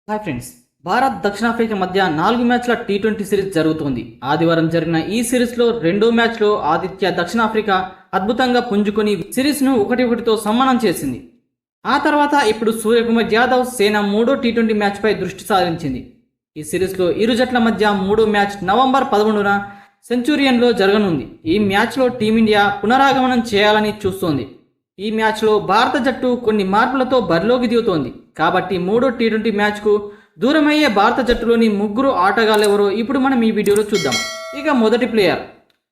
Hi friends, Bharat దక్షిణాఫ్రికా మధ్య 4 మ్యాచ్ల టీ20 సిరీస్ జరుగుతోంది. ఆదివారం జరిగిన ఈ సిరీస్లో రెండో మ్యాచ్లో ఆతిథ్య దక్షిణాఫ్రికా అద్భుతంగా పుంజుకొని సిరీస్ను 1-1తో సమానం చేసింది. ఆ తర్వాత ఇప్పుడు సూర్యకుమార్ యాదవ్ సేన మూడో టీ20 మ్యాచ్పై దృష్టి సారించింది. ఈ సిరీస్లో ఇరు జట్ల మధ్య మూడో మ్యాచ్ నవంబర్ 11న సెంచురియన్లో జరగనుంది. ఈ మ్యాచ్లో టీమిండియా పునరాగమనం చేయాలని చూస్తోంది. ఈ మ్యాచ్లో భారత జట్టు కొన్ని మార్పులతో బరిలోకి దిగుతోంది. కాబట్టి మూడో టీ20 మ్యాచ్కు దూరమయ్యే భారత జట్టులోని ముగ్గురు ఆటగాళ్ళెవరో ఇప్పుడు మనం ఈ వీడియోలో చూద్దాం. ఇక మొదటి ప్లేయర్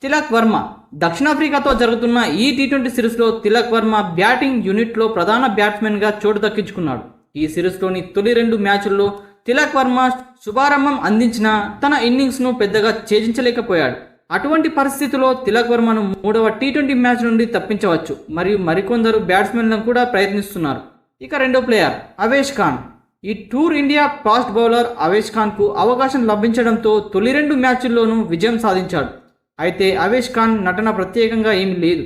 తిలక్ వర్మ. దక్షిణాఫ్రికాతో జరుగుతున్న ఈ టీ20 సిరీస్లో తిలక్ వర్మ బ్యాటింగ్ యూనిట్లో ప్రధాన బ్యాట్స్మెన్గా చోటు దక్కించుకున్నాడు. ఈ సిరీస్లోని తొలి 2 మ్యాచ్ల్లో తిలక్ వర్మ శుభారంభం అందించిన తన ఇన్నింగ్స్ను పెద్దగా ఛేదించలేకపోయాడు. అటువంటి పరిస్థితిలో తిలక్ వర్మను మూడవ టీ20 మ్యాచ్ నుండి తప్పించవచ్చు. మరియు మరికొందరు బ్యాట్స్మెన్లను కూడా ప్రయత్నిస్తున్నారు. ఇక రెండో ప్లేయర్ అవేష్ ఖాన్. ఈ tour India fast bowler Avesh ఖాన్కు అవకాశం లభించడంతో తొలి 2 మ్యాచ్ల్లోనూ విజయం సాధించాడు. అయితే అవేష్ ఖాన్ నటన ప్రత్యేకంగా ఏమీ లేదు.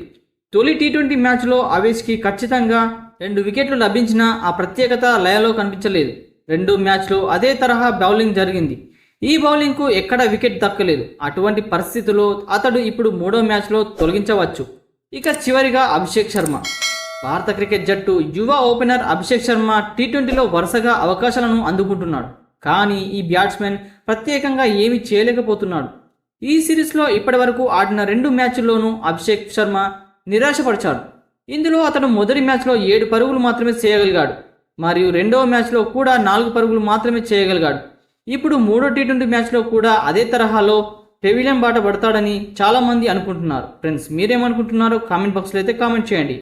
తొలి టీ20 మ్యాచ్లో అవేష్కి ఖచ్చితంగా 2 వికెట్లు లభించినా ఆ ప్రత్యేకత లయలో కనిపించలేదు. రెండో మ్యాచ్లో అదే తరహా బౌలింగ్ జరిగింది. ఈ బౌలింగ్కు ఎక్కడ వికెట్ దక్కలేదు. అటువంటి పరిస్థితుల్లో అతడు ఇప్పుడు మూడో మ్యాచ్లో తొలగించవచ్చు. ఇక చివరిగా అభిషేక్ శర్మ. భారత క్రికెట్ జట్టు యువ ఓపెనర్ అభిషేక్ శర్మ టీ20లో వరుసగా అవకాశాలను అందుకుంటున్నాడు. కానీ ఈ బ్యాట్స్మెన్ ప్రత్యేకంగా ఏమీ చేయలేకపోతున్నాడు. ఈ సిరీస్లో ఇప్పటివరకు ఆడిన 2 మ్యాచ్ల్లోనూ అభిషేక్ శర్మ నిరాశపరిచాడు. ఇందులో అతడు మొదటి మ్యాచ్లో 7 పరుగులు మాత్రమే చేయగలిగాడు. మరియు రెండవ మ్యాచ్లో కూడా 4 పరుగులు మాత్రమే చేయగలిగాడు. ఇప్పుడు మూడో టీ20 మ్యాచ్లో కూడా అదే తరహాలో పెవిలియన్ బాట పడతాడని చాలామంది అనుకుంటున్నారు. ఫ్రెండ్స్, మీరేమనుకుంటున్నారో కామెంట్ బాక్స్లో అయితే కామెంట్ చేయండి.